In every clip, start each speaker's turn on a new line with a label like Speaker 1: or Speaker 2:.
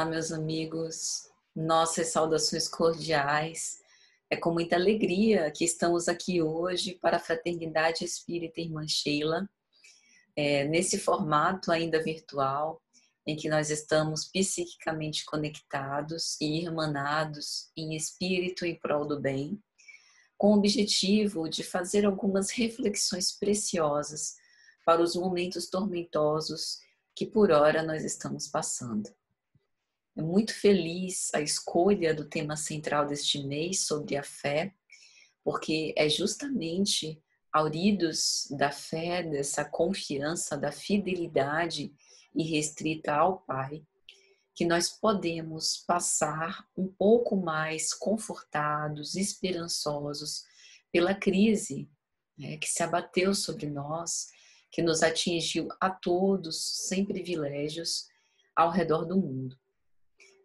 Speaker 1: Olá, meus amigos, nossas saudações cordiais. É com muita alegria que estamos aqui hoje para a Fraternidade Espírita Irmã Sheila, nesse formato ainda virtual, em que nós estamos psiquicamente conectados e irmanados em espírito em prol do bem, com o objetivo de fazer algumas reflexões preciosas para os momentos tormentosos que por ora nós estamos passando. É muito feliz a escolha do tema central deste mês sobre a fé, porque é justamente auridos da fé, dessa confiança, da fidelidade irrestrita ao Pai, que nós podemos passar um pouco mais confortados, esperançosos pela crise, que se abateu sobre nós, que nos atingiu a todos, sem privilégios, ao redor do mundo.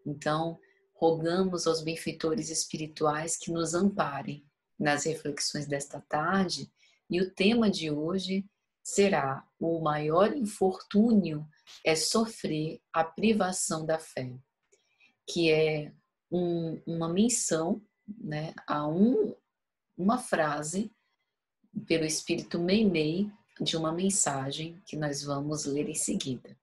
Speaker 1: Então, rogamos aos benfeitores espirituais que nos amparem nas reflexões desta tarde, e o tema de hoje será: o maior infortúnio é sofrer a privação da fé, que é uma menção, a uma frase pelo Espírito Meimei de uma mensagem que nós vamos ler em seguida.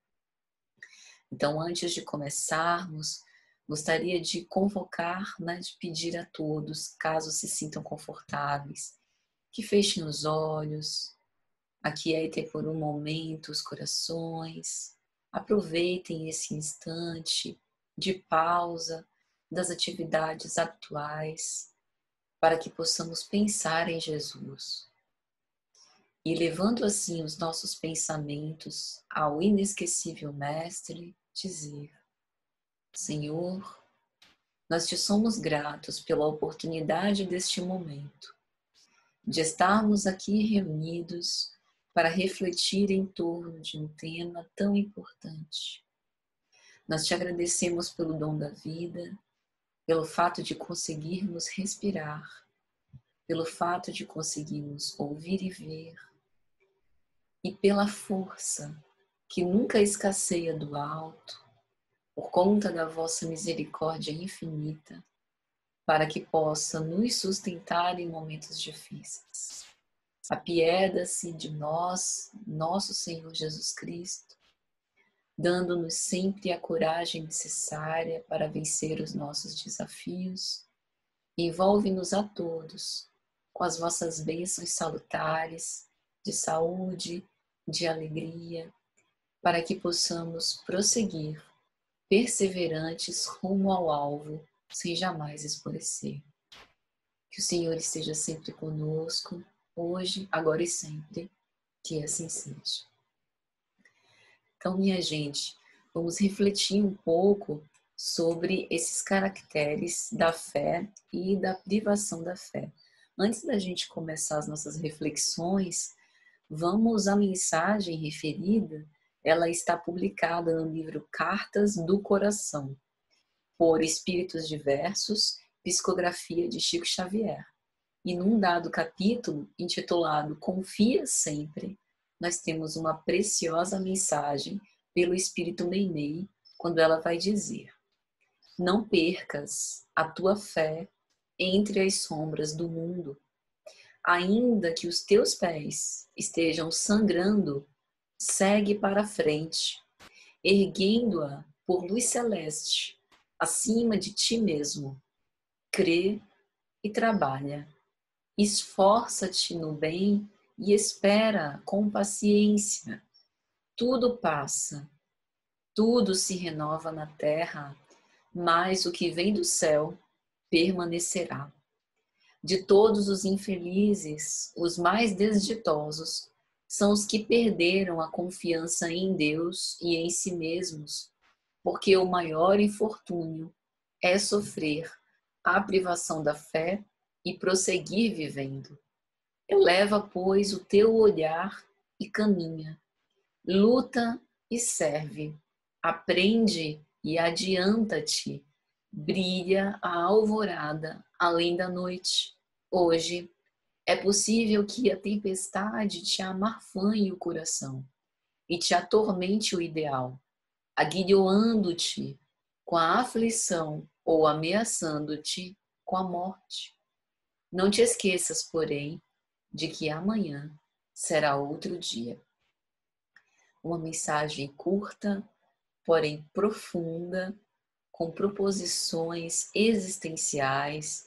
Speaker 1: Então, antes de começarmos, gostaria de convocar, de pedir a todos, caso se sintam confortáveis, que fechem os olhos, aquietem por um momento os corações, aproveitem esse instante de pausa das atividades habituais, para que possamos pensar em Jesus. E levando assim os nossos pensamentos ao inesquecível Mestre, dizer: Senhor, nós te somos gratos pela oportunidade deste momento, de estarmos aqui reunidos para refletir em torno de um tema tão importante. Nós te agradecemos pelo dom da vida, pelo fato de conseguirmos respirar, pelo fato de conseguirmos ouvir e ver, e pela força que nunca escasseia do alto, por conta da vossa misericórdia infinita, para que possa nos sustentar em momentos difíceis. Apieda-se de nós, nosso Senhor Jesus Cristo, dando-nos sempre a coragem necessária para vencer os nossos desafios. Envolve-nos a todos com as vossas bênçãos salutares de saúde, de alegria, para que possamos prosseguir perseverantes rumo ao alvo, sem jamais esmorecer. Que o Senhor esteja sempre conosco, hoje, agora e sempre, que assim seja. Então, minha gente, vamos refletir um pouco sobre esses caracteres da fé e da privação da fé. Antes da gente começar as nossas reflexões, vamos à mensagem referida. Ela está publicada no livro Cartas do Coração, por Espíritos Diversos, psicografia de Chico Xavier. E num dado capítulo, intitulado Confia Sempre, nós temos uma preciosa mensagem pelo Espírito Meimei, quando ela vai dizer: não percas a tua fé entre as sombras do mundo. Ainda que os teus pés estejam sangrando, segue para frente, erguendo-a por luz celeste, acima de ti mesmo. Crê e trabalha. Esforça-te no bem e espera com paciência. Tudo passa, tudo se renova na terra, mas o que vem do céu permanecerá. De todos os infelizes, os mais desditosos são os que perderam a confiança em Deus e em si mesmos, porque o maior infortúnio é sofrer a privação da fé e prosseguir vivendo. Eleva, pois, o teu olhar e caminha. Luta e serve. Aprende e adianta-te. Brilha a alvorada além da noite. Hoje é possível que a tempestade te amarfanhe o coração e te atormente o ideal, aguilhoando-te com a aflição ou ameaçando-te com a morte. Não te esqueças, porém, de que amanhã será outro dia. Uma mensagem curta, porém profunda, com proposições existenciais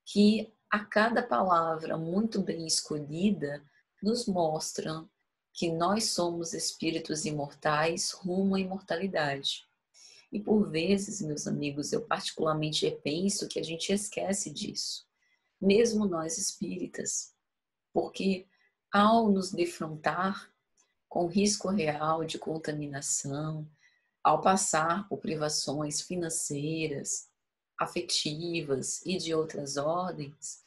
Speaker 1: que, a cada palavra muito bem escolhida, nos mostram que nós somos espíritos imortais rumo à imortalidade. E por vezes, meus amigos, eu particularmente penso que a gente esquece disso, mesmo nós espíritas, porque ao nos defrontar com risco real de contaminação, ao passar por privações financeiras, afetivas e de outras ordens,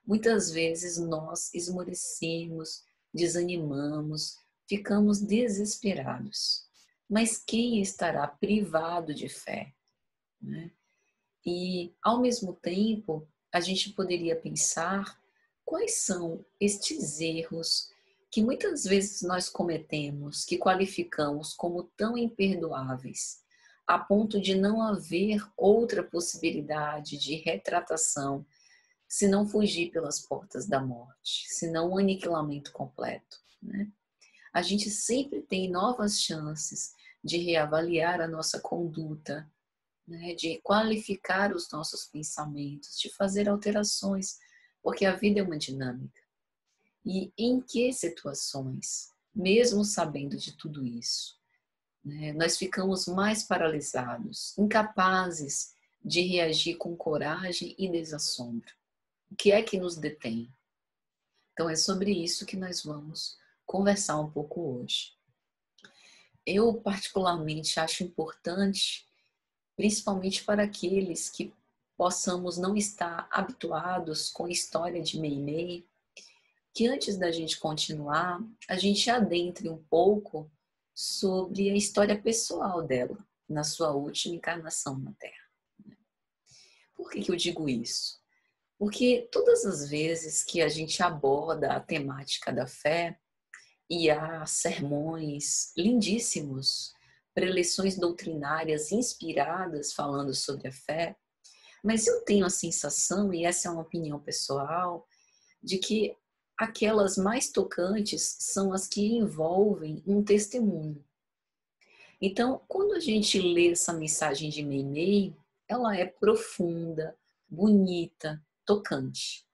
Speaker 1: muitas vezes nós esmorecemos, desanimamos, ficamos desesperados. Mas quem estará privado de fé, né? E, ao mesmo tempo, a gente poderia pensar quais são estes erros que muitas vezes nós cometemos, que qualificamos como tão imperdoáveis, a ponto de não haver outra possibilidade de retratação, se não fugir pelas portas da morte, se não o aniquilamento completo, né? A gente sempre tem novas chances de reavaliar a nossa conduta, né, de qualificar os nossos pensamentos, de fazer alterações, porque a vida é uma dinâmica. E em que situações, mesmo sabendo de tudo isso, né, nós ficamos mais paralisados, incapazes de reagir com coragem e desassombro? O que é que nos detém? Então é sobre isso que nós vamos conversar um pouco hoje. Eu particularmente acho importante, principalmente para aqueles que possamos não estar habituados com a história de Meimei, que antes da gente continuar, a gente adentre um pouco sobre a história pessoal dela, na sua última encarnação na Terra. Por que eu digo isso? Porque todas as vezes que a gente aborda a temática da fé, e há sermões lindíssimos, preleções doutrinárias inspiradas falando sobre a fé, mas eu tenho a sensação, e essa é uma opinião pessoal, de que aquelas mais tocantes são as que envolvem um testemunho. Então, quando a gente lê essa mensagem de Meimei, ela é profunda, bonita, tocante.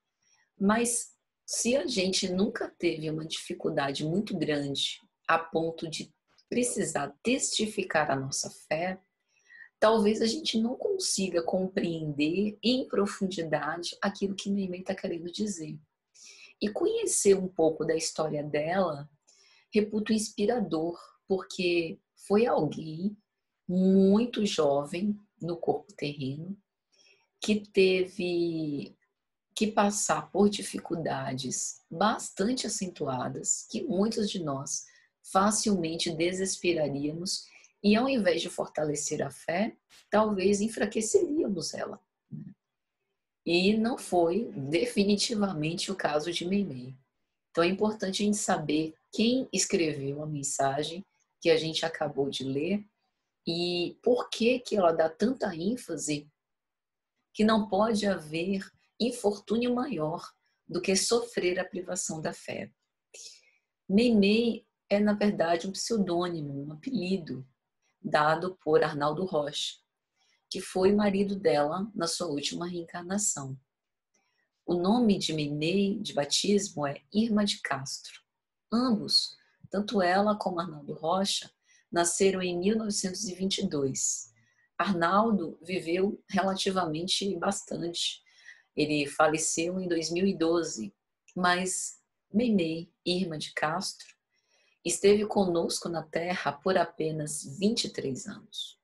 Speaker 1: Mas se a gente nunca teve uma dificuldade muito grande a ponto de precisar testificar a nossa fé, talvez a gente não consiga compreender em profundidade aquilo que Meimei está querendo dizer. E conhecer um pouco da história dela reputo inspirador, porque foi alguém muito jovem no corpo terreno, que teve que passar por dificuldades bastante acentuadas, que muitos de nós facilmente desesperaríamos e, ao invés de fortalecer a fé, talvez enfraqueceríamos ela. E não foi definitivamente o caso de Meimei. Então é importante a gente saber quem escreveu a mensagem que a gente acabou de ler e por que que ela dá tanta ênfase que não pode haver infortúnio maior do que sofrer a privação da fé. Meimei é, na verdade, um pseudônimo, um apelido dado por Arnaldo Rocha, que foi marido dela na sua última reencarnação. O nome de Meimei, de batismo, é Irma de Castro. Ambos, tanto ela como Arnaldo Rocha, nasceram em 1922. Arnaldo viveu relativamente bastante. Ele faleceu em 2012, mas Meimei, Irma de Castro, esteve conosco na Terra por apenas 23 anos.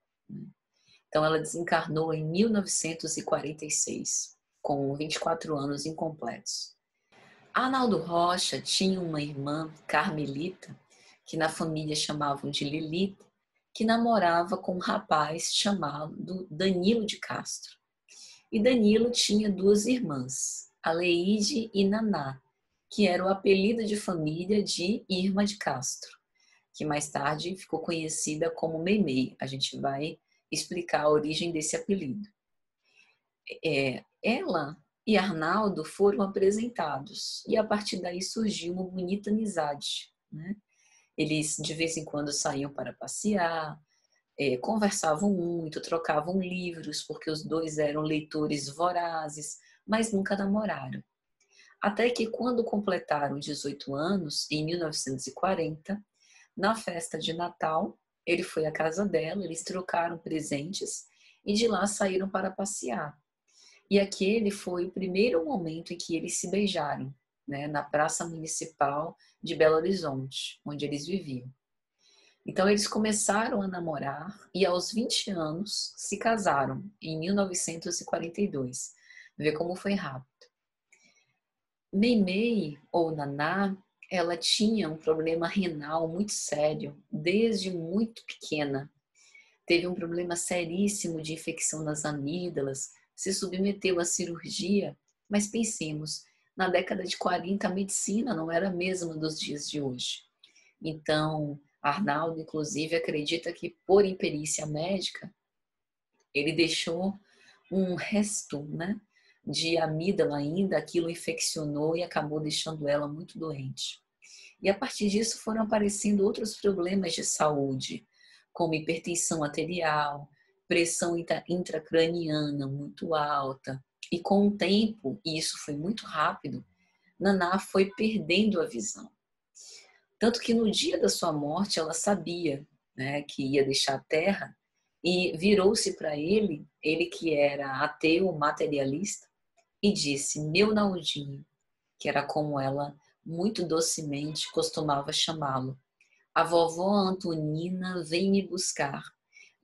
Speaker 1: Então ela desencarnou em 1946, com 24 anos incompletos. Arnaldo Rocha tinha uma irmã, Carmelita, que na família chamavam de Lilita, que namorava com um rapaz chamado Danilo de Castro. E Danilo tinha duas irmãs, Aleide e Naná, que era o apelido de família de Irma de Castro, que mais tarde ficou conhecida como Meimei. A gente vai explicar a origem desse apelido. Ela e Arnaldo foram apresentados e a partir daí surgiu uma bonita amizade, né? Eles de vez em quando saíam para passear, conversavam muito, trocavam livros, porque os dois eram leitores vorazes, mas nunca namoraram. Até que quando completaram 18 anos, em 1940, na festa de Natal, ele foi à casa dela, eles trocaram presentes e de lá saíram para passear. E aquele foi o primeiro momento em que eles se beijaram, né, na Praça Municipal de Belo Horizonte, onde eles viviam. Então eles começaram a namorar e aos 20 anos se casaram, em 1942. Vê como foi rápido. Meimei, ou Naná, ela tinha um problema renal muito sério, desde muito pequena. Teve um problema seríssimo de infecção nas amígdalas, se submeteu à cirurgia, mas pensemos, na década de 40 a medicina não era a mesma dos dias de hoje. Então, Arnaldo, inclusive, acredita que por imperícia médica, ele deixou um resto, né, de amígdala ainda, aquilo infeccionou e acabou deixando ela muito doente. E a partir disso foram aparecendo outros problemas de saúde, como hipertensão arterial, pressão intracraniana muito alta. E com o tempo, e isso foi muito rápido, Naná foi perdendo a visão. Tanto que no dia da sua morte ela sabia, né, que ia deixar a Terra e virou-se para ele que era ateu, materialista, e disse: meu Naldinho, que era como ela muito docemente costumava chamá-lo. A vovó Antonina vem me buscar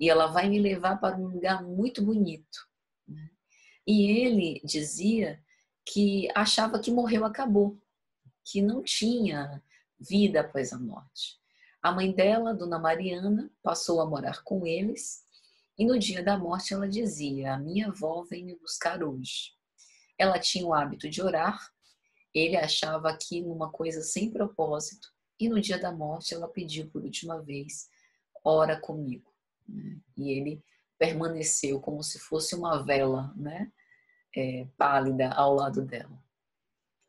Speaker 1: e ela vai me levar para um lugar muito bonito. E ele dizia que achava que morreu, acabou, que não tinha vida após a morte. A mãe dela, Dona Mariana, passou a morar com eles e no dia da morte ela dizia: a minha avó vem me buscar hoje. Ela tinha o hábito de orar, ele achava aquilo uma coisa sem propósito e no dia da morte ela pediu por última vez: ora comigo. E ele permaneceu como se fosse uma vela, né, pálida ao lado dela.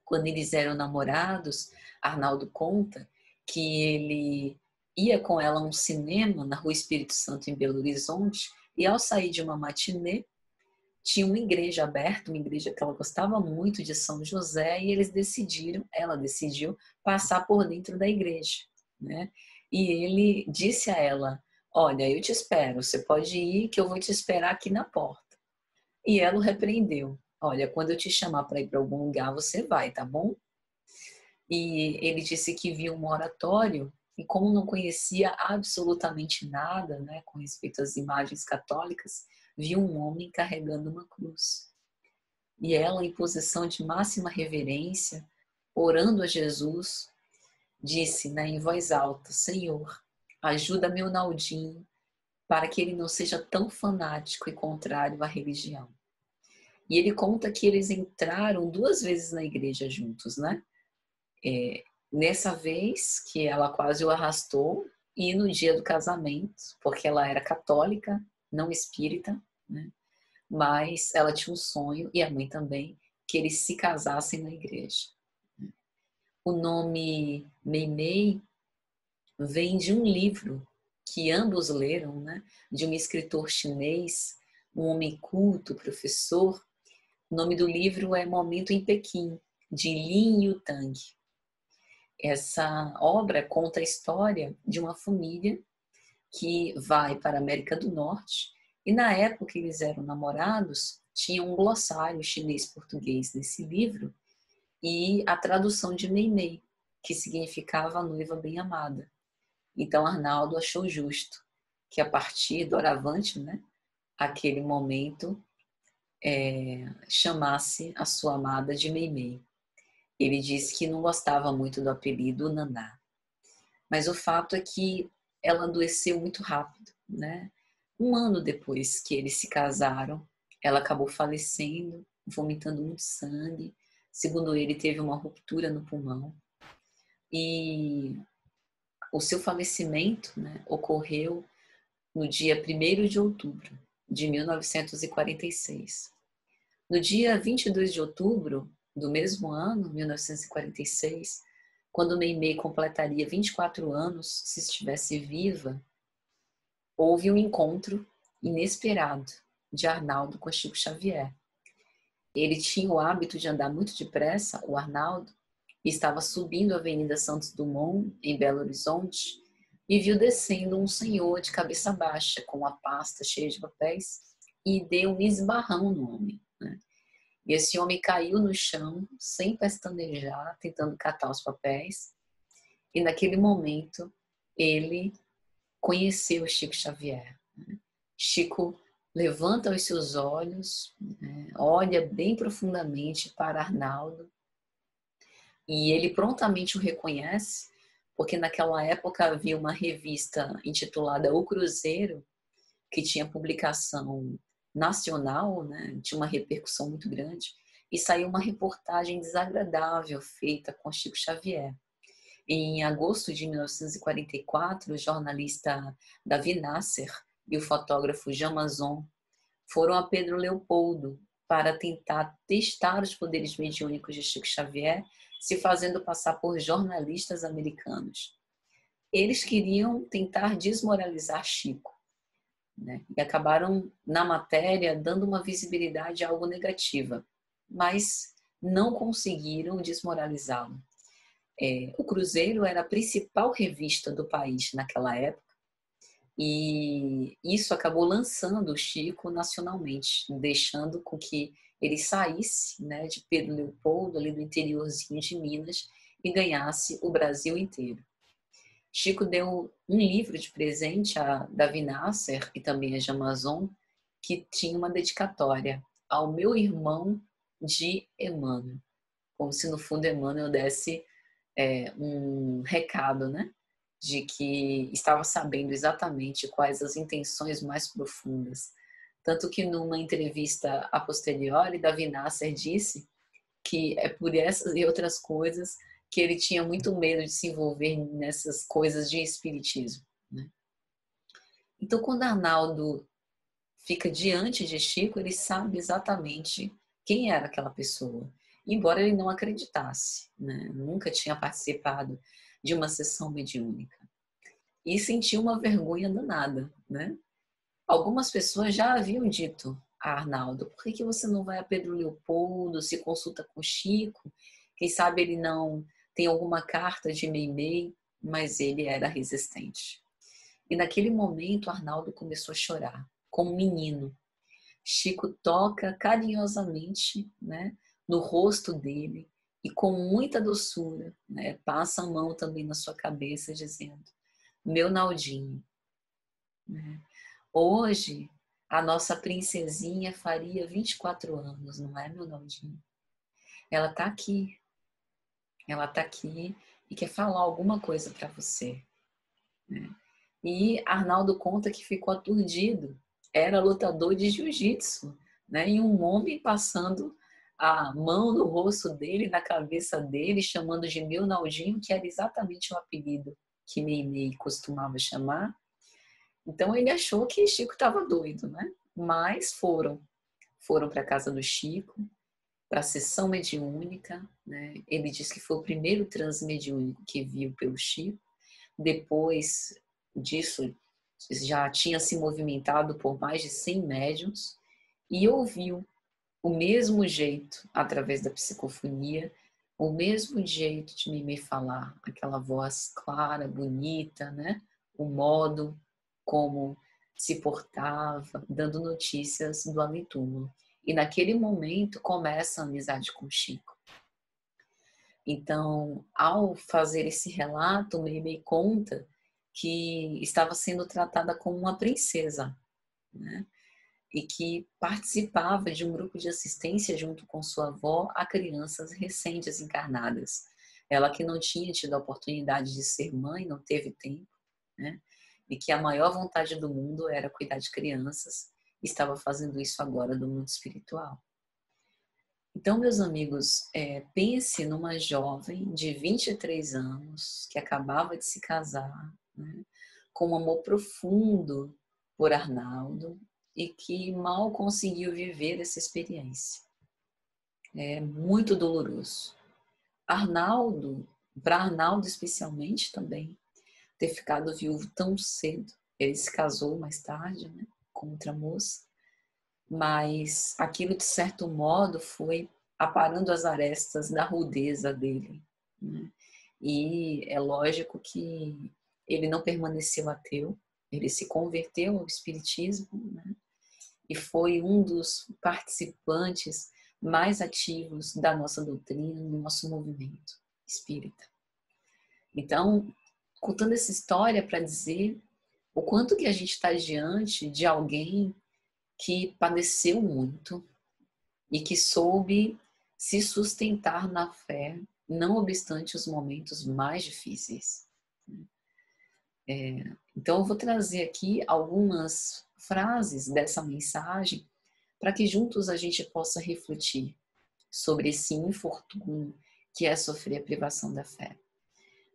Speaker 1: Quando eles eram namorados, Arnaldo conta que ele ia com ela a um cinema na Rua Espírito Santo, em Belo Horizonte, e ao sair de uma matinê, tinha uma igreja aberta, uma igreja que ela gostava muito de São José, e ela decidiu passar por dentro da igreja, né? E ele disse a ela: olha, eu te espero, você pode ir que eu vou te esperar aqui na porta. E ela o repreendeu: olha, quando eu te chamar para ir para algum lugar, você vai, tá bom? E ele disse que viu um oratório e como não conhecia absolutamente nada, né, com respeito às imagens católicas, viu um homem carregando uma cruz. E ela, em posição de máxima reverência, orando a Jesus, disse, né, em voz alta: Senhor, ajuda meu Naldinho para que ele não seja tão fanático e contrário à religião. E ele conta que eles entraram 2 vezes na igreja juntos, né? Nessa vez que ela quase o arrastou e no dia do casamento, porque ela era católica, não espírita, né? Mas ela tinha um sonho, e a mãe também, que eles se casassem na igreja. O nome Meimei vem de um livro que ambos leram, né? De um escritor chinês, um homem culto, professor. O nome do livro é Momento em Pequim, de Lin Yutang. Essa obra conta a história de uma família que vai para a América do Norte e na época que eles eram namorados, tinha um glossário chinês-português nesse livro e a tradução de Meimei, que significava a noiva bem-amada. Então Arnaldo achou justo que a partir doravante, né, aquele momento, chamasse a sua amada de Meimei. Ele disse que não gostava muito do apelido Naná. Mas o fato é que ela adoeceu muito rápido, né? 1 ano depois que eles se casaram, ela acabou falecendo, vomitando muito sangue. Segundo ele, teve uma ruptura no pulmão. E o seu falecimento, né, ocorreu no dia 1º de outubro de 1946. No dia 22 de outubro do mesmo ano, 1946, quando Meimei completaria 24 anos, se estivesse viva, houve um encontro inesperado de Arnaldo com Chico Xavier. Ele tinha o hábito de andar muito depressa, o Arnaldo, e estava subindo a Avenida Santos Dumont, em Belo Horizonte, e viu descendo um senhor de cabeça baixa, com uma pasta cheia de papéis, e deu um esbarrão no homem, né? E esse homem caiu no chão, sem pestanejar, tentando catar os papéis, e naquele momento ele conheceu Chico Xavier, né? Chico levanta os seus olhos, né, olha bem profundamente para Arnaldo, e ele prontamente o reconhece, porque naquela época havia uma revista intitulada O Cruzeiro, que tinha publicação nacional, né, tinha uma repercussão muito grande, e saiu uma reportagem desagradável feita com Chico Xavier. Em agosto de 1944, o jornalista Davi Nasser e o fotógrafo Jean Mazon foram a Pedro Leopoldo para tentar testar os poderes mediúnicos de Chico Xavier, se fazendo passar por jornalistas americanos. Eles queriam tentar desmoralizar Chico, né? E acabaram, na matéria, dando uma visibilidade a algo negativa, mas não conseguiram desmoralizá-lo. O Cruzeiro era a principal revista do país naquela época, e isso acabou lançando o Chico nacionalmente, deixando com que ele saísse, né, de Pedro Leopoldo, ali do interiorzinho de Minas, e ganhasse o Brasil inteiro. Chico deu um livro de presente a Davi Nasser e também a Jamazon, que tinha uma dedicatória ao meu irmão de Emmanuel, como se no fundo Emmanuel desse um recado, né? De que estava sabendo exatamente quais as intenções mais profundas. Tanto que numa entrevista a posteriori, Davi Nasser disse que é por essas e outras coisas que ele tinha muito medo de se envolver nessas coisas de espiritismo, né? Então, quando Arnaldo fica diante de Chico, ele sabe exatamente quem era aquela pessoa, embora ele não acreditasse, né? Nunca tinha participado de uma sessão mediúnica. E sentiu uma vergonha danada, né? Algumas pessoas já haviam dito a Arnaldo: por que você não vai a Pedro Leopoldo, se consulta com Chico? Quem sabe ele não tem alguma carta de Meimei, mas ele era resistente. E naquele momento, Arnaldo começou a chorar, como um menino. Chico toca carinhosamente, né, no rosto dele e com muita doçura, né, passa a mão também na sua cabeça, dizendo: meu Naldinho, né? Hoje a nossa princesinha faria 24 anos, não é, meu Naldinho? Ela tá aqui e quer falar alguma coisa para você, né? E Arnaldo conta que ficou aturdido, era lutador de jiu-jitsu, né? E um homem passando a mão no rosto dele, na cabeça dele, chamando de meu Naldinho, que era exatamente o apelido que Meimei costumava chamar. Então ele achou que Chico estava doido, né? Mas foram para a casa do Chico, para a sessão mediúnica, né? Ele disse que foi o primeiro transe mediúnico que viu pelo Chico. Depois disso, já tinha se movimentado por mais de 100 médiuns e ouviu o mesmo jeito, através da psicofonia, o mesmo jeito de Meimei falar, aquela voz clara, bonita, né? O modo como se portava, dando notícias do além-túmulo. E naquele momento começa a amizade com Chico. Então, ao fazer esse relato, Meimei conta que estava sendo tratada como uma princesa, né? E que participava de um grupo de assistência junto com sua avó a crianças recém-desencarnadas. Ela que não tinha tido a oportunidade de ser mãe, não teve tempo, né? E que a maior vontade do mundo era cuidar de crianças, estava fazendo isso agora do mundo espiritual. Então, meus amigos, pense numa jovem de 23 anos que acabava de se casar, né, com um amor profundo por Arnaldo e que mal conseguiu viver essa experiência. É muito doloroso. Para Arnaldo especialmente também, ter ficado viúvo tão cedo. Ele se casou mais tarde, né, com outra moça, mas aquilo de certo modo foi aparando as arestas da rudeza dele, né? E é lógico que ele não permaneceu ateu, ele se converteu ao espiritismo, né? E foi um dos participantes mais ativos da nossa doutrina, do nosso movimento espírita. Então, contando essa história para dizer o quanto que a gente está diante de alguém que padeceu muito e que soube se sustentar na fé, não obstante os momentos mais difíceis. Então, eu vou trazer aqui algumas frases dessa mensagem para que juntos a gente possa refletir sobre esse infortúnio que é sofrer a privação da fé.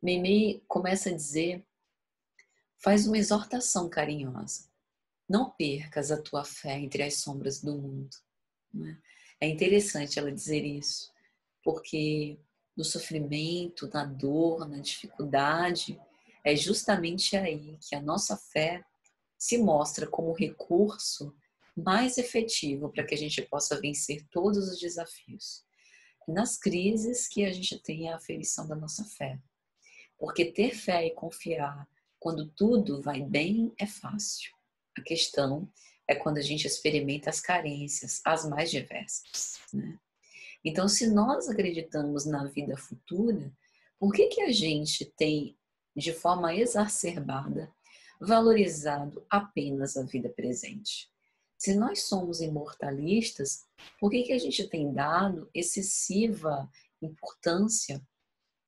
Speaker 1: Meimei começa a dizer, faz uma exortação carinhosa. Não percas a tua fé entre as sombras do mundo. Né? É interessante ela dizer isso, porque no sofrimento, na dor, na dificuldade, é justamente aí que a nossa fé se mostra como o recurso mais efetivo para que a gente possa vencer todos os desafios. Nas crises que a gente tem a aferição da nossa fé. Porque ter fé e confiar quando tudo vai bem é fácil. A questão é quando a gente experimenta as carências, as mais diversas, né? Então, se nós acreditamos na vida futura, por que a gente tem, de forma exacerbada, valorizado apenas a vida presente? Se nós somos imortalistas, por que a gente tem dado excessiva importância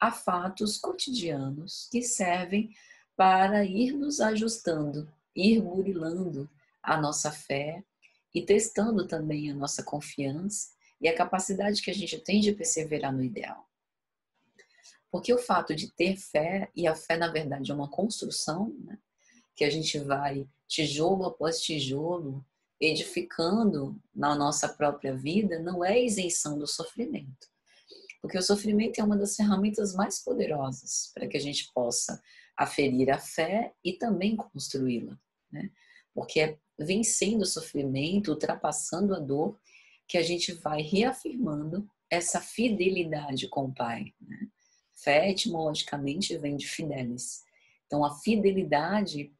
Speaker 1: a fatos cotidianos que servem para ir nos ajustando, ir burilando a nossa fé e testando também a nossa confiança e a capacidade que a gente tem de perseverar no ideal. Porque o fato de ter fé, e a fé na verdade é uma construção, né, que a gente vai tijolo após tijolo edificando na nossa própria vida, não é isenção do sofrimento. Porque o sofrimento é uma das ferramentas mais poderosas para que a gente possa aferir a fé e também construí-la, né? Porque é vencendo o sofrimento, ultrapassando a dor, que a gente vai reafirmando essa fidelidade com o Pai, né? Fé, etimologicamente, vem de fidelis. Então, a fidelidade,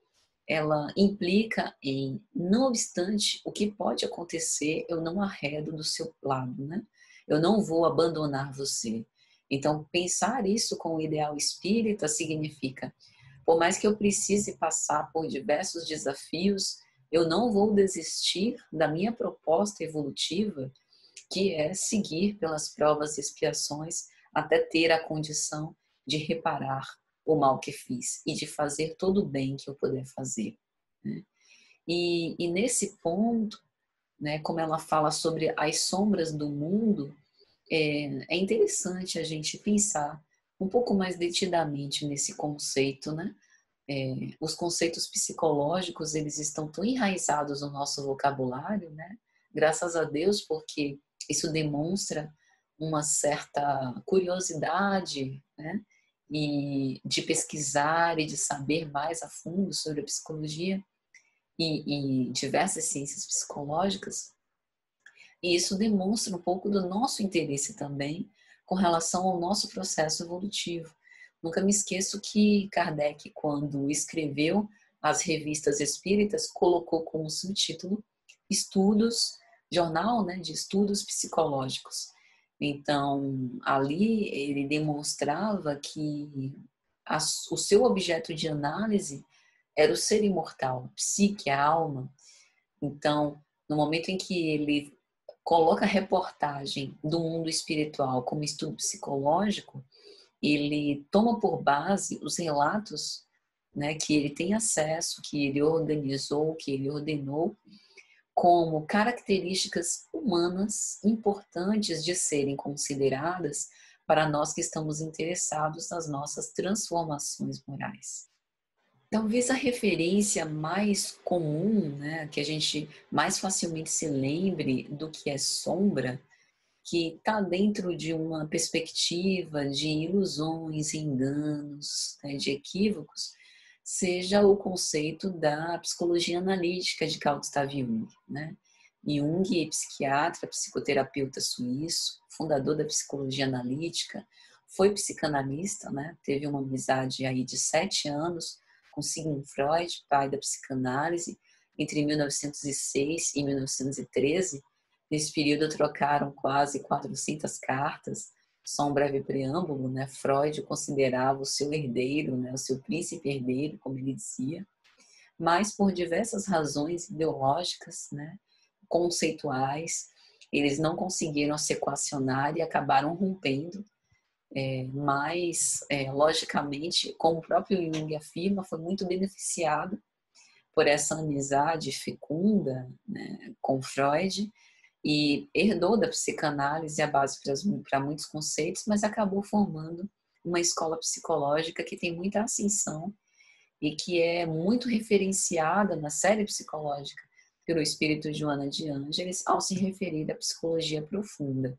Speaker 1: ela implica em, não obstante o que pode acontecer, eu não arredo do seu lado, né? Eu não vou abandonar você. Então, pensar isso com o ideal espírita significa, por mais que eu precise passar por diversos desafios, eu não vou desistir da minha proposta evolutiva, que é seguir pelas provas e expiações até ter a condição de reparar o mal que fiz e de fazer todo o bem que eu puder fazer, né? E nesse ponto, né, como ela fala sobre as sombras do mundo, é interessante a gente pensar um pouco mais detidamente nesse conceito, né? Os conceitos psicológicos, eles estão tão enraizados no nosso vocabulário, né? Graças a Deus, porque isso demonstra uma certa curiosidade, né? E de pesquisar e de saber mais a fundo sobre a psicologia e diversas ciências psicológicas. E isso demonstra um pouco do nosso interesse também com relação ao nosso processo evolutivo. Nunca me esqueço que Kardec, quando escreveu as revistas espíritas, colocou como subtítulo Estudos, jornal, né, de estudos psicológicos. Então, ali ele demonstrava que o seu objeto de análise era o ser imortal, a psique, a alma. Então, no momento em que ele coloca a reportagem do mundo espiritual como estudo psicológico, ele toma por base os relatos, né, que ele tem acesso, que ele organizou, que ele ordenou, como características humanas importantes de serem consideradas para nós que estamos interessados nas nossas transformações morais. Talvez a referência mais comum, né, que a gente mais facilmente se lembre do que é sombra, que está dentro de uma perspectiva de ilusões, enganos, né, de equívocos, seja o conceito da psicologia analítica de Carl Gustav Jung, né? Jung, psiquiatra, psicoterapeuta suíço, fundador da psicologia analítica, foi psicanalista, né? Teve uma amizade aí de 7 anos com Sigmund Freud, pai da psicanálise, entre 1906 e 1913. Nesse período trocaram quase 400 cartas. Só um breve preâmbulo, né? Freud considerava o seu herdeiro, né? O seu príncipe herdeiro, como ele dizia, mas por diversas razões ideológicas, né? Conceituais, eles não conseguiram se equacionar e acabaram rompendo. Mas, logicamente, como o próprio Jung afirma, foi muito beneficiado por essa amizade fecunda, né, com Freud, e herdou da psicanálise a base para muitos conceitos, mas acabou formando uma escola psicológica que tem muita ascensão e que é muito referenciada na série psicológica pelo espírito Joana de Ângeles ao se referir à psicologia profunda.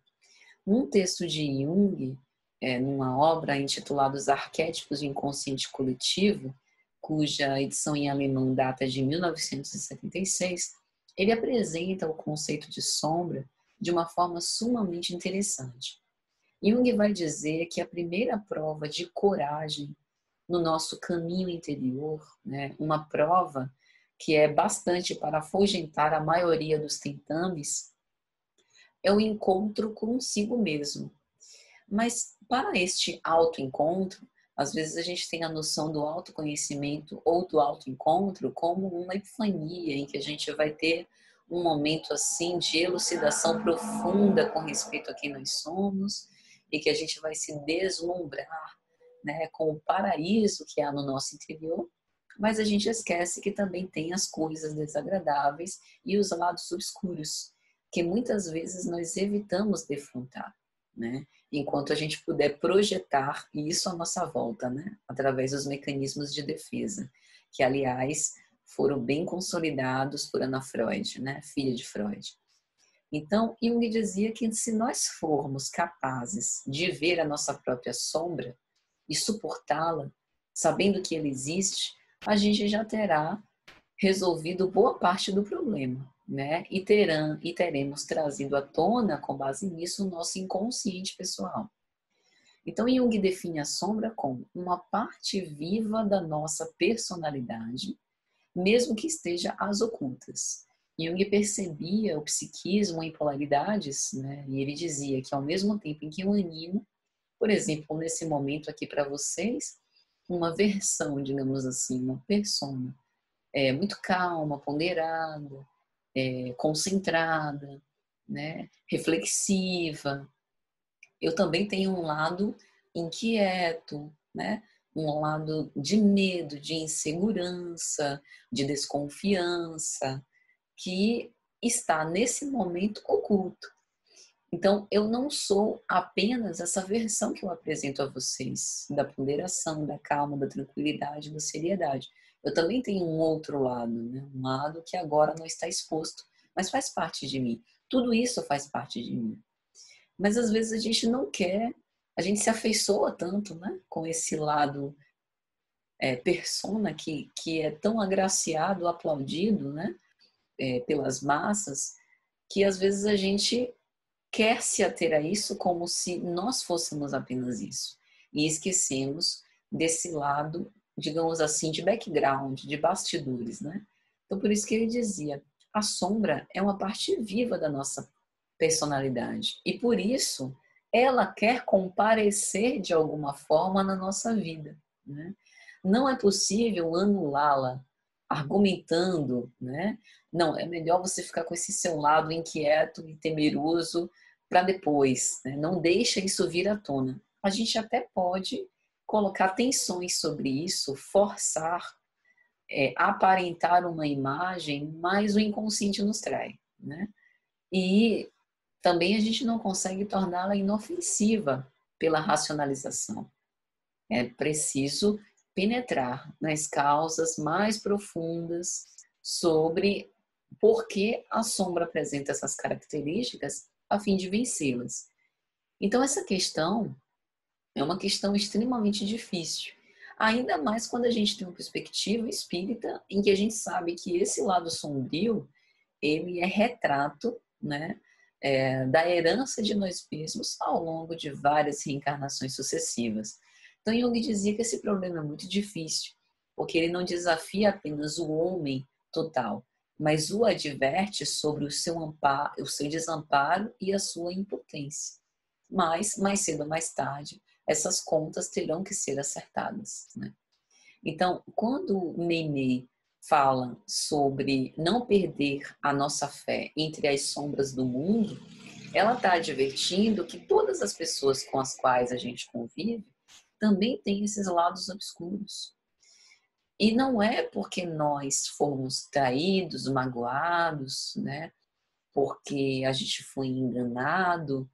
Speaker 1: Num texto de Jung, numa obra intitulada Os Arquétipos do Inconsciente Coletivo, cuja edição em alemão data de 1976, ele apresenta o conceito de sombra de uma forma sumamente interessante. Jung vai dizer que a primeira prova de coragem no nosso caminho interior, né, uma prova que é bastante para afugentar a maioria dos tentames, é o encontro consigo mesmo. Mas para este autoencontro, às vezes a gente tem a noção do autoconhecimento ou do autoencontro como uma epifania, em que a gente vai ter um momento assim de elucidação profunda com respeito a quem nós somos e que a gente vai se deslumbrar, né, com o paraíso que há no nosso interior, mas a gente esquece que também tem as coisas desagradáveis e os lados obscuros, que muitas vezes nós evitamos defrontar, né? Enquanto a gente puder projetar isso à nossa volta, né? Através dos mecanismos de defesa, que, aliás, foram bem consolidados por Ana Freud, né? Filha de Freud. Então, Jung dizia que se nós formos capazes de ver a nossa própria sombra e suportá-la, sabendo que ela existe, a gente já terá resolvido boa parte do problema, né? E teremos trazido à tona, com base nisso, o nosso inconsciente pessoal. Então, Jung define a sombra como uma parte viva da nossa personalidade, mesmo que esteja às ocultas. Jung percebia o psiquismo em polaridades, né? E ele dizia que ao mesmo tempo em que eu animo, por exemplo, nesse momento aqui para vocês, uma versão, digamos assim, uma persona, muito calma, ponderada, concentrada, né? Reflexiva. Eu também tenho um lado inquieto, né? Um lado de medo, de insegurança, de desconfiança, que está nesse momento oculto. Então, eu não sou apenas essa versão que eu apresento a vocês, da ponderação, da calma, da tranquilidade, da seriedade. Eu também tenho um outro lado, né? Um lado que agora não está exposto, mas faz parte de mim. Tudo isso faz parte de mim. Mas às vezes a gente não quer, a gente se afeiçoa tanto, né? Com esse lado persona que é tão agraciado, aplaudido, né? Pelas massas, que às vezes a gente quer se ater a isso como se nós fôssemos apenas isso. E esquecemos desse lado, digamos assim, de background, de bastidores, né? Então, por isso que ele dizia, a sombra é uma parte viva da nossa personalidade. E por isso, ela quer comparecer de alguma forma na nossa vida, né? Não é possível anulá-la argumentando, né? Não, é melhor você ficar com esse seu lado inquieto e temeroso para depois, né? Não deixa isso vir à tona. A gente até pode colocar tensões sobre isso, forçar, aparentar uma imagem, mas o inconsciente nos trai, né? E também a gente não consegue torná-la inofensiva pela racionalização. É preciso penetrar nas causas mais profundas sobre por que a sombra apresenta essas características a fim de vencê-las. Então, essa questão é uma questão extremamente difícil. Ainda mais quando a gente tem uma perspectiva espírita em que a gente sabe que esse lado sombrio, ele é retrato, né, da herança de nós mesmos ao longo de várias reencarnações sucessivas. Então, Jung dizia que esse problema é muito difícil, porque ele não desafia apenas o homem total, mas o adverte sobre o seu amparo, o seu desamparo e a sua impotência. Mas, mais cedo ou mais tarde, essas contas terão que ser acertadas, né? Então, quando Meimei fala sobre não perder a nossa fé entre as sombras do mundo, ela está advertindo que todas as pessoas com as quais a gente convive também têm esses lados obscuros. E não é porque nós fomos traídos, magoados, né? Porque a gente foi enganado,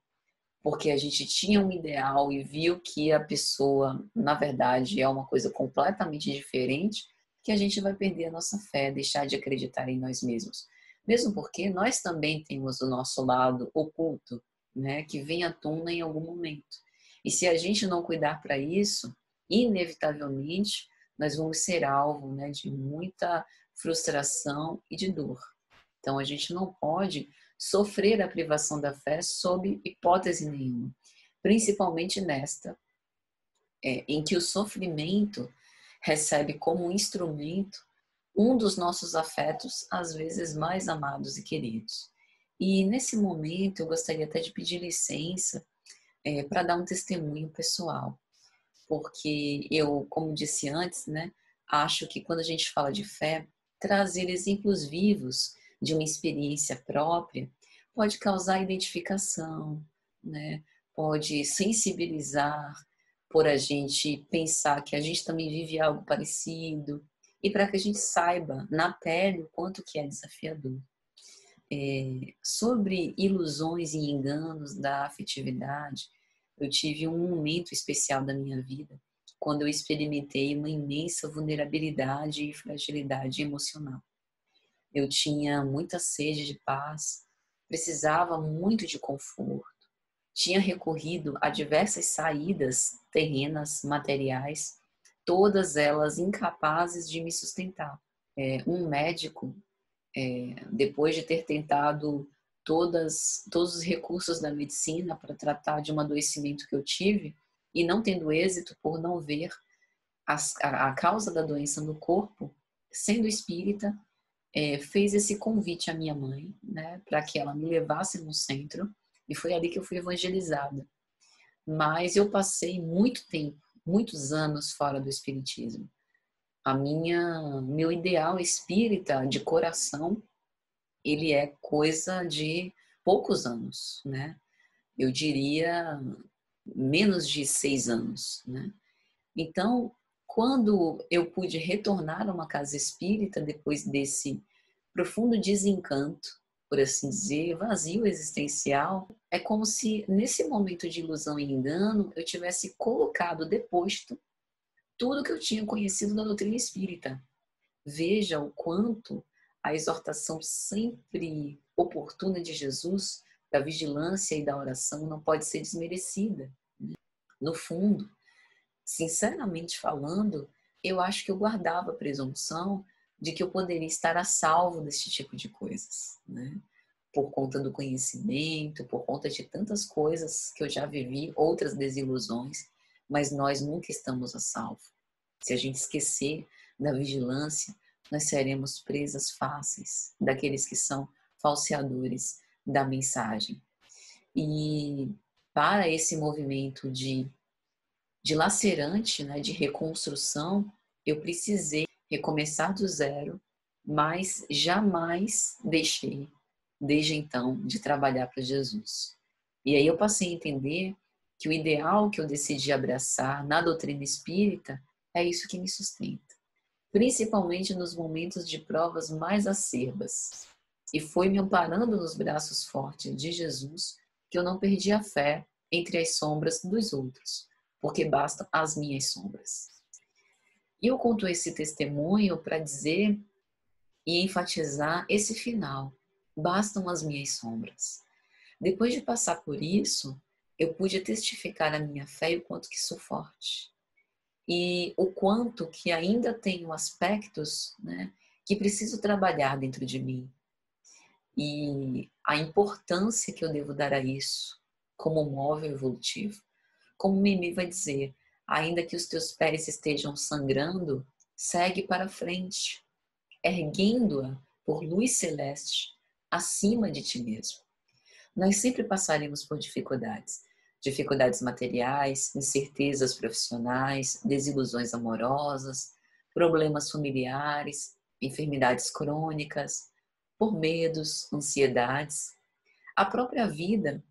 Speaker 1: porque a gente tinha um ideal e viu que a pessoa, na verdade, é uma coisa completamente diferente, que a gente vai perder a nossa fé, deixar de acreditar em nós mesmos. Mesmo porque nós também temos o nosso lado oculto, né, que vem à tona em algum momento. E se a gente não cuidar para isso, inevitavelmente nós vamos ser alvo, né, de muita frustração e de dor. Então a gente não pode sofrer a privação da fé sob hipótese nenhuma, principalmente nesta, em que o sofrimento recebe como instrumento um dos nossos afetos, às vezes mais amados e queridos. E nesse momento eu gostaria até de pedir licença para dar um testemunho pessoal, porque eu, como disse antes, né, acho que quando a gente fala de fé, trazer exemplos vivos de uma experiência própria pode causar identificação, né? Pode sensibilizar por a gente pensar que a gente também vive algo parecido e para que a gente saiba na pele o quanto que é desafiador. Sobre ilusões e enganos da afetividade, eu tive um momento especial da minha vida quando eu experimentei uma imensa vulnerabilidade e fragilidade emocional. Eu tinha muita sede de paz, precisava muito de conforto, tinha recorrido a diversas saídas terrenas, materiais, todas elas incapazes de me sustentar. Um médico, depois de ter tentado todos os recursos da medicina para tratar de um adoecimento que eu tive, e não tendo êxito por não ver a causa da doença no corpo, sendo espírita, fez esse convite à minha mãe, né, para que ela me levasse no centro, e foi ali que eu fui evangelizada. Mas eu passei muito tempo, muitos anos fora do espiritismo. Meu ideal espírita de coração, ele é coisa de poucos anos, né? Eu diria menos de 6 anos, né? Então, quando eu pude retornar a uma casa espírita depois desse profundo desencanto, por assim dizer, vazio existencial, é como se nesse momento de ilusão e engano eu tivesse colocado, deposto tudo que eu tinha conhecido da doutrina espírita. Veja o quanto a exortação sempre oportuna de Jesus, da vigilância e da oração, não pode ser desmerecida. No fundo, sinceramente falando, eu acho que eu guardava a presunção de que eu poderia estar a salvo desse tipo de coisas, né? Por conta do conhecimento, por conta de tantas coisas que eu já vivi, outras desilusões, mas nós nunca estamos a salvo. Se a gente esquecer da vigilância, nós seremos presas fáceis daqueles que são falseadores da mensagem. E para esse movimento de lacerante, né, de reconstrução, eu precisei recomeçar do zero, mas jamais deixei, desde então, de trabalhar para Jesus. E aí eu passei a entender que o ideal que eu decidi abraçar na doutrina espírita é isso que me sustenta, principalmente nos momentos de provas mais acerbas. E foi me amparando nos braços fortes de Jesus que eu não perdi a fé entre as sombras dos outros, porque bastam as minhas sombras. E eu conto esse testemunho para dizer e enfatizar esse final. Bastam as minhas sombras. Depois de passar por isso, eu pude testificar a minha fé e o quanto que sou forte. E o quanto que ainda tenho aspectos, né, que preciso trabalhar dentro de mim. E a importância que eu devo dar a isso como móvel evolutivo. Como Mimi vai dizer, ainda que os teus pés estejam sangrando, segue para frente, erguendo-a por luz celeste acima de ti mesmo. Nós sempre passaremos por dificuldades. Dificuldades materiais, incertezas profissionais, desilusões amorosas, problemas familiares, enfermidades crônicas, por medos, ansiedades. A própria vida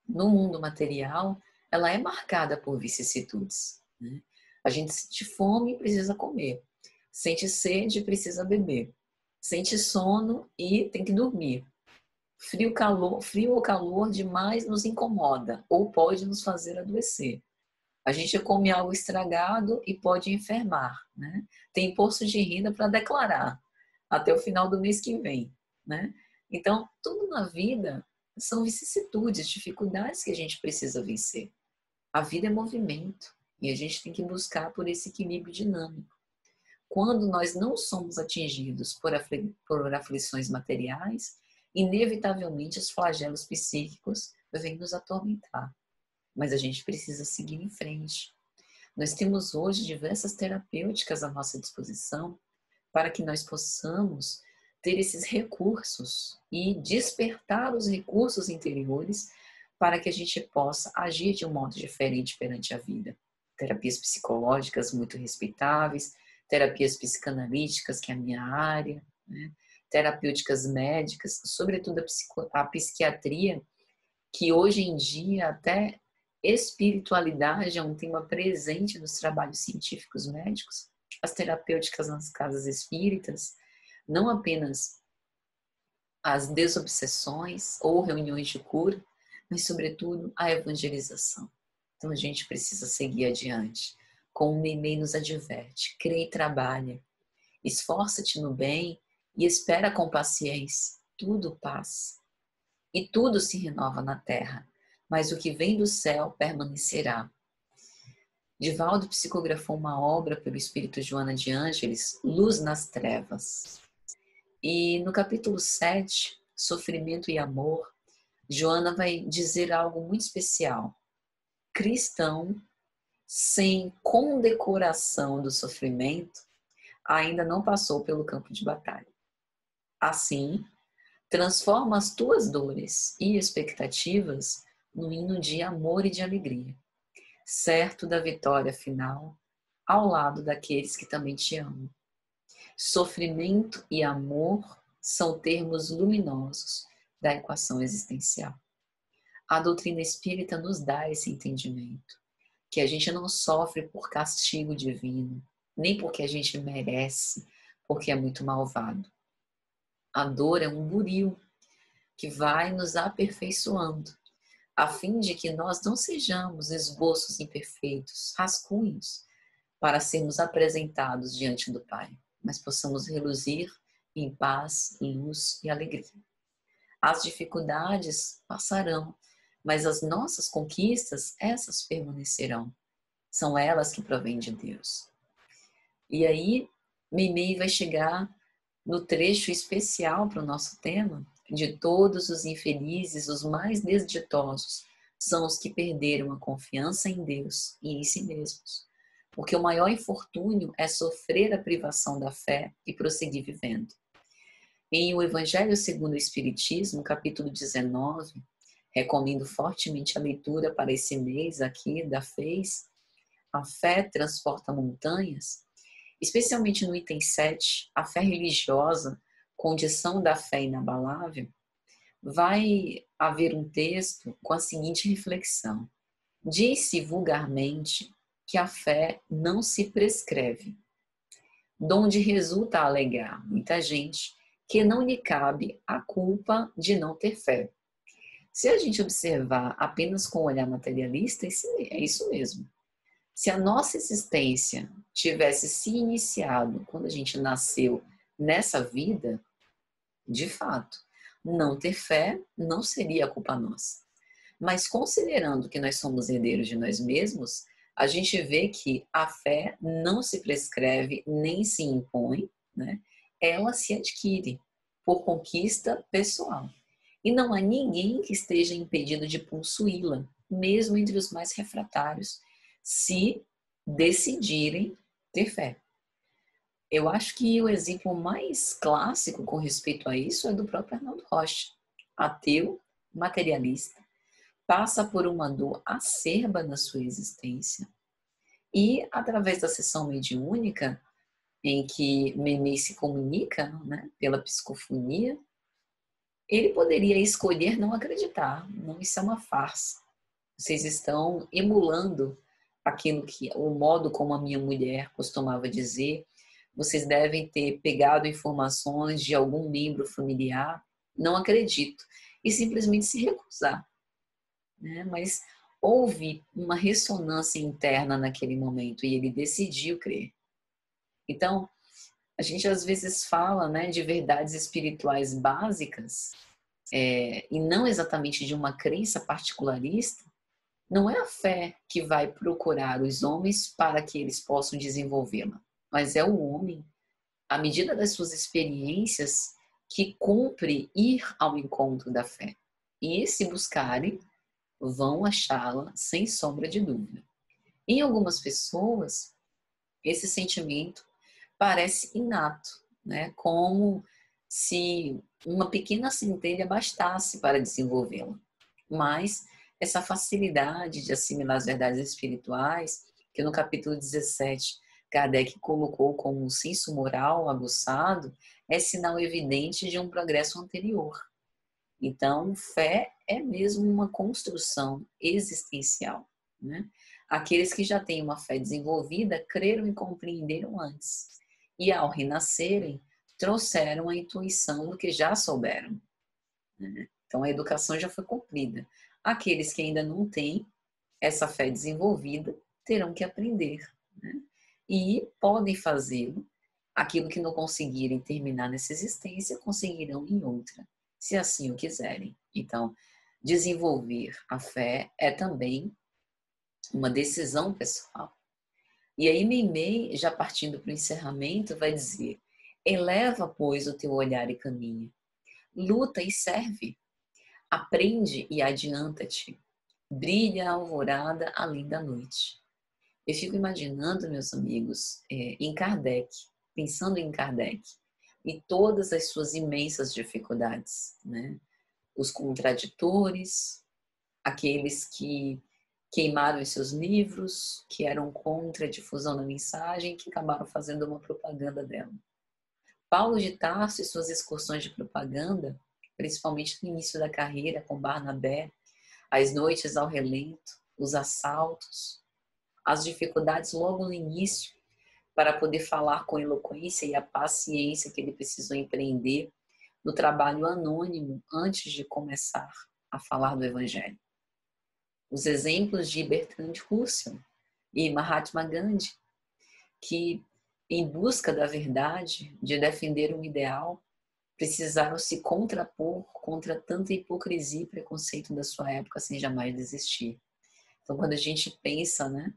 Speaker 1: no mundo material, ela é marcada por vicissitudes, né? A gente sente fome e precisa comer. Sente sede e precisa beber. Sente sono e tem que dormir. Frio ou calor demais nos incomoda ou pode nos fazer adoecer. A gente come algo estragado e pode enfermar, né? Tem imposto de renda para declarar até o final do mês que vem, né? Então, tudo na vida são vicissitudes, dificuldades que a gente precisa vencer. A vida é movimento e a gente tem que buscar por esse equilíbrio dinâmico. Quando nós não somos atingidos por aflições materiais, inevitavelmente os flagelos psíquicos vêm nos atormentar. Mas a gente precisa seguir em frente. Nós temos hoje diversas terapêuticas à nossa disposição para que nós possamos ter esses recursos e despertar os recursos interiores para que a gente possa agir de um modo diferente perante a vida. Terapias psicológicas muito respeitáveis, terapias psicanalíticas, que é a minha área, né? Terapêuticas médicas, sobretudo a psiquiatria, que hoje em dia até espiritualidade é um tema presente nos trabalhos científicos médicos, as terapêuticas nas casas espíritas, não apenas as desobsessões ou reuniões de cura, mas sobretudo a evangelização. Então a gente precisa seguir adiante. Como o Meimei nos adverte, crê e trabalha, esforça-te no bem e espera com paciência, tudo passa. E tudo se renova na terra, mas o que vem do céu permanecerá. Divaldo psicografou uma obra pelo espírito Joana de Ângeles, Luz nas Trevas. E no capítulo 7, Sofrimento e Amor, Joana vai dizer algo muito especial. Cristão, sem condecoração do sofrimento, ainda não passou pelo campo de batalha. Assim, transforma as tuas dores e expectativas no hino de amor e de alegria, certo da vitória final, ao lado daqueles que também te amam. Sofrimento e amor são termos luminosos da equação existencial. A doutrina espírita nos dá esse entendimento, que a gente não sofre por castigo divino, nem porque a gente merece, porque é muito malvado. A dor é um buril que vai nos aperfeiçoando, a fim de que nós não sejamos esboços imperfeitos, rascunhos, para sermos apresentados diante do Pai, mas possamos reluzir em paz, luz e alegria. As dificuldades passarão, mas as nossas conquistas, essas permanecerão. São elas que provêm de Deus. E aí, Meimei vai chegar no trecho especial para o nosso tema, de todos os infelizes, os mais desditosos, são os que perderam a confiança em Deus e em si mesmos. Porque o maior infortúnio é sofrer a privação da fé e prosseguir vivendo. Em O Evangelho segundo o Espiritismo, capítulo 19, recomendo fortemente a leitura para esse mês aqui da FEIS, A Fé Transporta Montanhas, especialmente no item 7, a fé religiosa, condição da fé inabalável, vai haver um texto com a seguinte reflexão. Diz-se vulgarmente que a fé não se prescreve, donde resulta a alegar muita gente que não lhe cabe a culpa de não ter fé. Se a gente observar apenas com o olhar materialista, é isso mesmo. Se a nossa existência tivesse se iniciado quando a gente nasceu nessa vida, de fato, não ter fé não seria a culpa nossa. Mas considerando que nós somos herdeiros de nós mesmos, a gente vê que a fé não se prescreve nem se impõe, né? Ela se adquire por conquista pessoal. E não há ninguém que esteja impedido de possuí-la, mesmo entre os mais refratários, se decidirem ter fé. Eu acho que o exemplo mais clássico com respeito a isso é do próprio Arnaldo Rocha, ateu, materialista, passa por uma dor acerba na sua existência e, através da sessão mediúnica, em que Memei se comunica, né, pela psicofonia, ele poderia escolher não acreditar. Não, isso é uma farsa. Vocês estão emulando aquilo que, o modo como a minha mulher costumava dizer. Vocês devem ter pegado informações de algum membro familiar. Não acredito. E simplesmente se recusar, né? Mas houve uma ressonância interna naquele momento e ele decidiu crer. Então, a gente às vezes fala, né, de verdades espirituais básicas, e não exatamente de uma crença particularista. Não é a fé que vai procurar os homens para que eles possam desenvolvê-la, mas é o homem, à medida das suas experiências, que cumpre ir ao encontro da fé. E se buscarem, vão achá-la sem sombra de dúvida. Em algumas pessoas, esse sentimento parece inato, né? Como se uma pequena centelha bastasse para desenvolvê-la. Mas essa facilidade de assimilar as verdades espirituais, que no capítulo 17 Kardec colocou como um senso moral aguçado, é sinal evidente de um progresso anterior. Então, fé é mesmo uma construção existencial, né? Aqueles que já têm uma fé desenvolvida creram e compreenderam antes. E ao renascerem, trouxeram a intuição do que já souberam, né? Então, a educação já foi cumprida. Aqueles que ainda não têm essa fé desenvolvida terão que aprender, né? E podem fazê-lo. Aquilo que não conseguirem terminar nessa existência, conseguirão em outra, se assim o quiserem. Então, desenvolver a fé é também uma decisão pessoal. E aí Meimei, já partindo para o encerramento, vai dizer: eleva, pois, o teu olhar e caminha, luta e serve, aprende e adianta-te, brilha a alvorada além da noite. Eu fico imaginando, meus amigos, em Kardec, pensando em Kardec e todas as suas imensas dificuldades, né? Os contraditores, aqueles que queimaram os seus livros, que eram contra a difusão da mensagem, que acabaram fazendo uma propaganda dela. Paulo de Tarso e suas excursões de propaganda, principalmente no início da carreira com Barnabé, as noites ao relento, os assaltos, as dificuldades logo no início para poder falar com eloquência e a paciência que ele precisou empreender no trabalho anônimo antes de começar a falar do Evangelho. Os exemplos de Bertrand Russell e Mahatma Gandhi, que, em busca da verdade, de defender um ideal, precisaram se contrapor contra tanta hipocrisia e preconceito da sua época sem jamais desistir. Então, quando a gente pensa, né,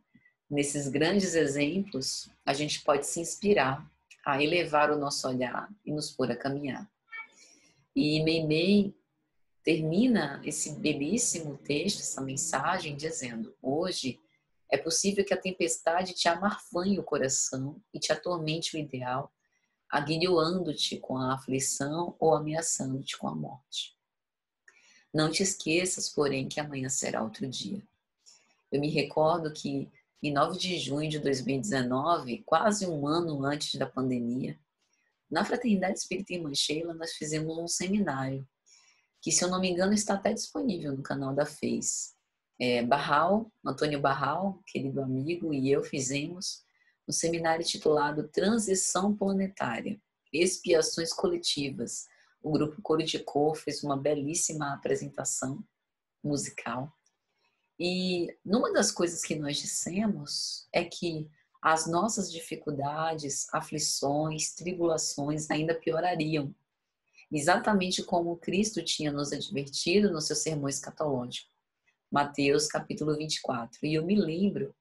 Speaker 1: nesses grandes exemplos, a gente pode se inspirar a elevar o nosso olhar e nos pôr a caminhar. E Meimei termina esse belíssimo texto, essa mensagem, dizendo: hoje é possível que a tempestade te amarfanhe o coração e te atormente o ideal, aguilhoando-te com a aflição ou ameaçando-te com a morte. Não te esqueças, porém, que amanhã será outro dia. Eu me recordo que em 9 de junho de 2019, quase um ano antes da pandemia, na Fraternidade Espírita Irmã Sheila, nós fizemos um seminário, que, se eu não me engano, está até disponível no canal da Face. Antônio Barral, querido amigo, e eu fizemos um seminário titulado Transição Planetária, Expiações Coletivas. O grupo Coro de Cor fez uma belíssima apresentação musical. E numa das coisas que nós dissemos é que as nossas dificuldades, aflições, tribulações ainda piorariam. Exatamente como Cristo tinha nos advertido no seu sermão escatológico. Mateus capítulo 24. E eu me lembro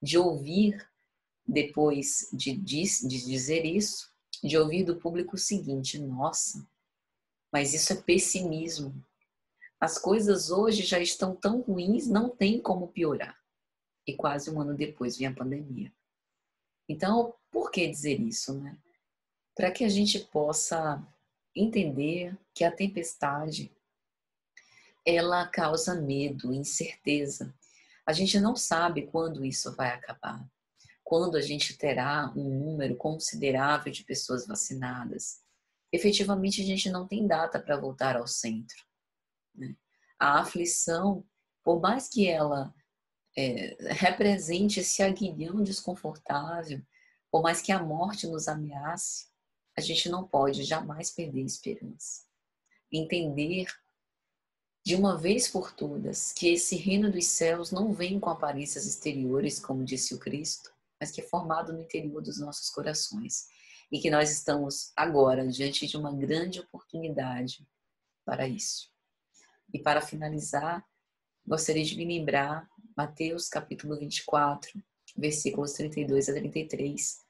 Speaker 1: de ouvir, depois de dizer isso, de ouvir do público o seguinte: nossa, mas isso é pessimismo. As coisas hoje já estão tão ruins, não tem como piorar. E quase um ano depois vem a pandemia. Então, por que dizer isso, né? Para que a gente possa entender que a tempestade, ela causa medo, incerteza. A gente não sabe quando isso vai acabar, quando a gente terá um número considerável de pessoas vacinadas. Efetivamente, a gente não tem data para voltar ao centro, né? A aflição, por mais que ela represente esse aguilhão desconfortável, por mais que a morte nos ameace, a gente não pode jamais perder a esperança. Entender de uma vez por todas que esse reino dos céus não vem com aparências exteriores, como disse o Cristo, mas que é formado no interior dos nossos corações. E que nós estamos agora diante de uma grande oportunidade para isso. E para finalizar, gostaria de me lembrar Mateus capítulo 24, versículos 32 a 33,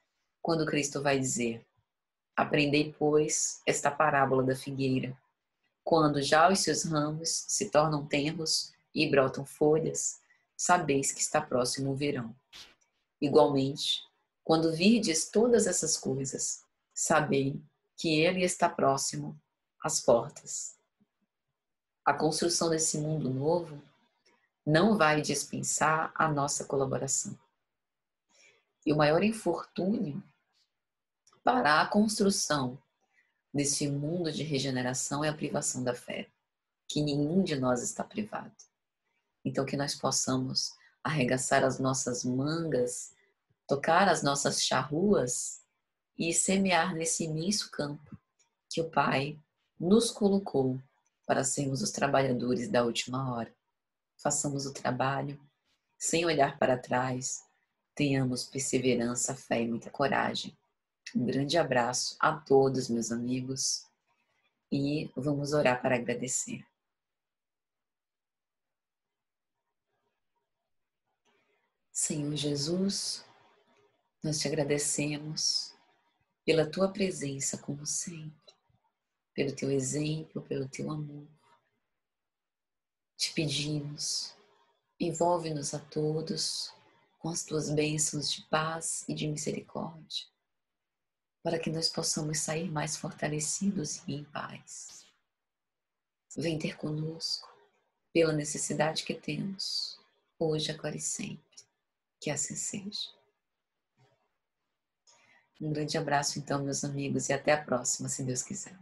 Speaker 1: quando Cristo vai dizer: aprendei, pois, esta parábola da figueira. Quando já os seus ramos se tornam tenros e brotam folhas, sabeis que está próximo o verão. Igualmente, quando virdes todas essas coisas, sabei que ele está próximo às portas. A construção desse mundo novo não vai dispensar a nossa colaboração. E o maior infortúnio para a construção desse mundo de regeneração é a privação da fé, que nenhum de nós está privado. Então, que nós possamos arregaçar as nossas mangas, tocar as nossas charruas e semear nesse imenso campo que o Pai nos colocou para sermos os trabalhadores da última hora. Façamos o trabalho sem olhar para trás, tenhamos perseverança, fé e muita coragem. Um grande abraço a todos, meus amigos, e vamos orar para agradecer. Senhor Jesus, nós te agradecemos pela tua presença, como sempre, pelo teu exemplo, pelo teu amor. Te pedimos, envolve-nos a todos com as tuas bênçãos de paz e de misericórdia, para que nós possamos sair mais fortalecidos e em paz. Vem ter conosco pela necessidade que temos, hoje, agora e sempre. Que assim seja. Um grande abraço, então, meus amigos, e até a próxima, se Deus quiser.